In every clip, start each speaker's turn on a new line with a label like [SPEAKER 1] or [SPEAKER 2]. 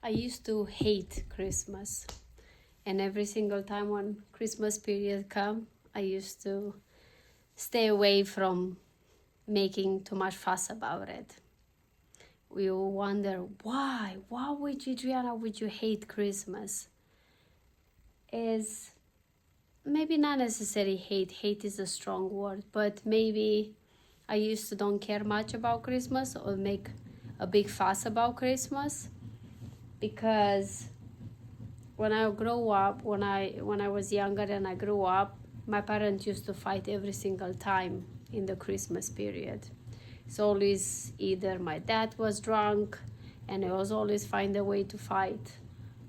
[SPEAKER 1] I used to hate Christmas, and every single time when Christmas period come, I used to stay away from making too much fuss about it. We all wonder, why would you, Adriana, would you hate Christmas? Is maybe not necessarily hate is a strong word, but maybe I used to don't care much about Christmas or make a big fuss about Christmas, because when I grew up, when I was younger and I grew up, my parents used to fight every single time in the Christmas period. It's always either my dad was drunk and he was always find a way to fight,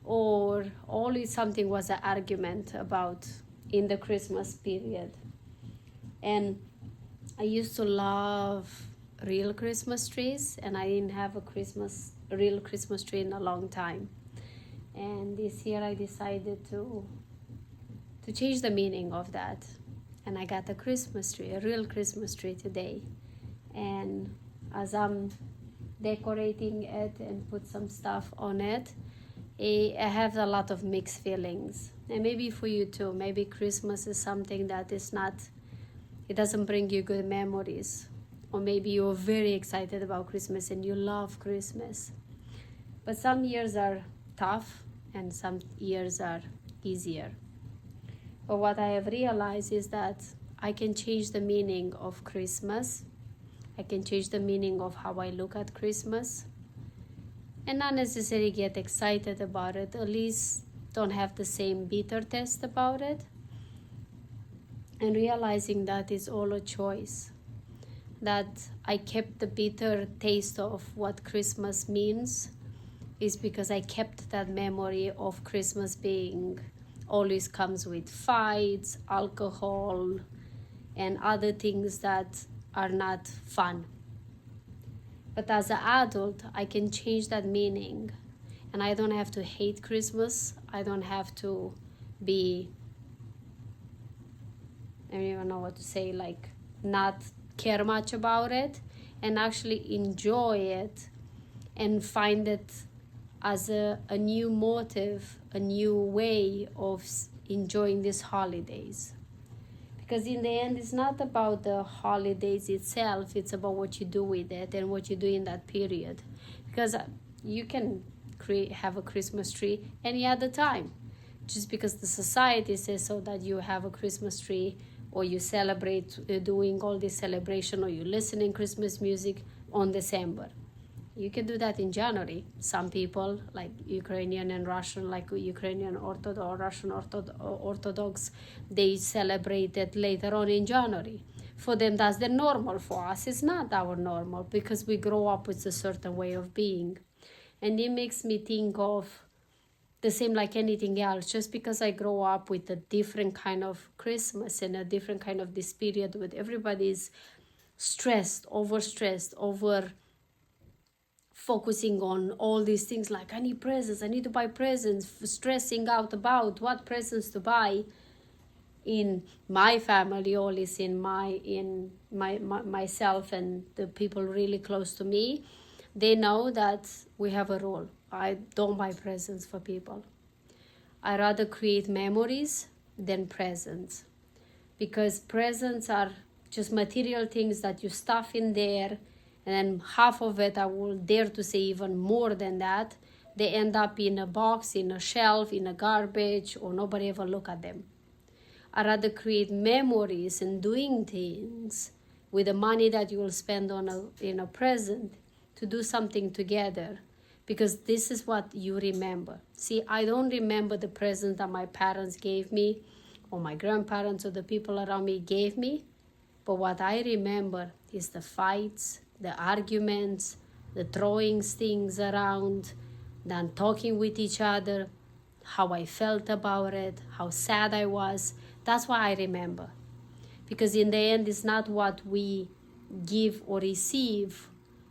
[SPEAKER 1] or always something was an argument about in the Christmas period. And I used to love real Christmas trees, and I didn't have a real Christmas tree in a long time. And this year I decided to change the meaning of that. And I got a Christmas tree, a real Christmas tree today. And as I'm decorating it and put some stuff on it, I have a lot of mixed feelings. And maybe for you too, maybe Christmas is something that is not, it doesn't bring you good memories. Or maybe you're very excited about Christmas and you love Christmas. But some years are tough and some years are easier. But what I have realized is that I can change the meaning of Christmas. I can change the meaning of how I look at Christmas. And not necessarily get excited about it, at least don't have the same bitter taste about it. And realizing that is all a choice. That I kept the bitter taste of what Christmas means is because I kept that memory of Christmas being always comes with fights, alcohol, and other things that are not fun. But as an adult, I can change that meaning, and I don't have to hate Christmas. I don't have to be, I don't even know what to say, like not care much about it, and actually enjoy it and find it as a new motive, a new way of enjoying these holidays. Because in the end, it's not about the holidays itself, it's about what you do with it and what you do in that period. Because you can have a Christmas tree any other time. Just because the society says so that you have a Christmas tree, or you celebrate doing all this celebration, or you listen in Christmas music on December. You can do that in January. Some people, like Ukrainian and Russian, like Ukrainian Orthodox or Russian Orthodox, they celebrate it later on in January. For them, that's the normal. For us, it's not our normal, because we grow up with a certain way of being. And it makes me think of the same like anything else. Just because I grow up with a different kind of Christmas and a different kind of this period with everybody's stressed, over focusing on all these things, like I need presents, I need to buy presents, stressing out about what presents to buy. In my family, always in myself and the people really close to me, they know that we have a rule. I don't buy presents for people. I rather create memories than presents, because presents are just material things that you stuff in there, and then half of it, I will dare to say even more than that, they end up in a box, in a shelf, in a garbage, or nobody ever look at them. I rather create memories and doing things with the money that you will spend on a present to do something together, because this is what you remember. See, I don't remember the present that my parents gave me, or my grandparents or the people around me gave me, but what I remember is the fights, the arguments, the throwing things around, then talking with each other, how I felt about it, how sad I was. That's what I remember. Because in the end, it's not what we give or receive,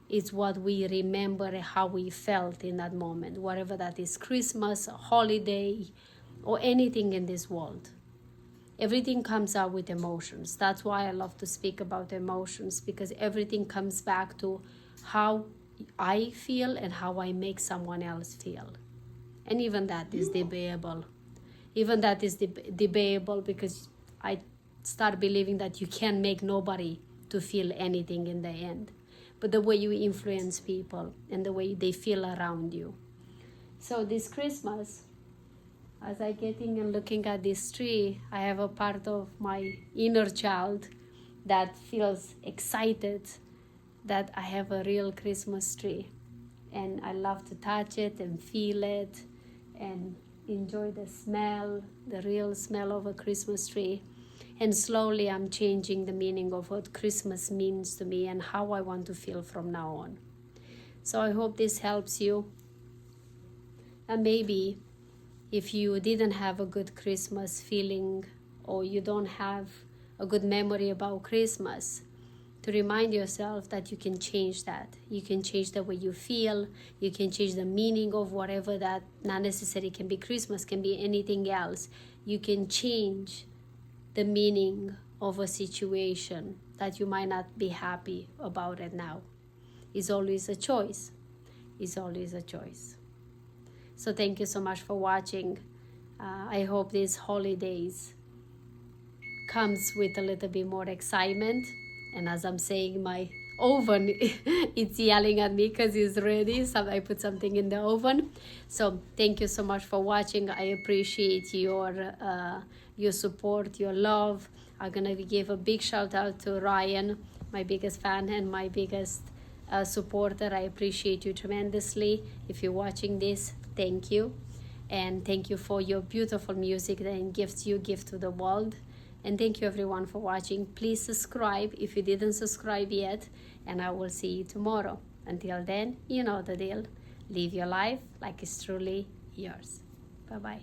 [SPEAKER 1] it's what we remember, how we felt in that moment, whatever that is, Christmas, a holiday, or anything in this world. Everything comes out with emotions. That's why I love to speak about emotions, because everything comes back to how I feel and how I make someone else feel. And even that is debatable. Even that is debatable, because I start believing that you can't make nobody to feel anything in the end. But the way you influence people and the way they feel around you. So this Christmas, as I getting and looking at this tree, I have a part of my inner child that feels excited that I have a real Christmas tree. And I love to touch it and feel it and enjoy the smell, the real smell of a Christmas tree. And slowly I'm changing the meaning of what Christmas means to me and how I want to feel from now on. So I hope this helps you. And maybe if you didn't have a good Christmas feeling, or you don't have a good memory about Christmas, to remind yourself that you can change that. You can change the way you feel. You can change the meaning of whatever that, not necessarily can be Christmas, can be anything else. You can change the meaning of a situation that you might not be happy about it now. It's always a choice. It's always a choice. So thank you so much for watching. I hope these holidays comes with a little bit more excitement. And as I'm saying, my oven, it's yelling at me because it's ready. So I put something in the oven. So thank you so much for watching. I appreciate your support, your love. I'm going to give a big shout out to Ryan, my biggest fan and my biggest supporter. I appreciate you tremendously. If you're watching this, thank you. And thank you for your beautiful music and gifts you give to the world. And thank you everyone for watching. Please subscribe if you didn't subscribe yet. And I will see you tomorrow. Until then, you know the deal. Live your life like it's truly yours. Bye-bye.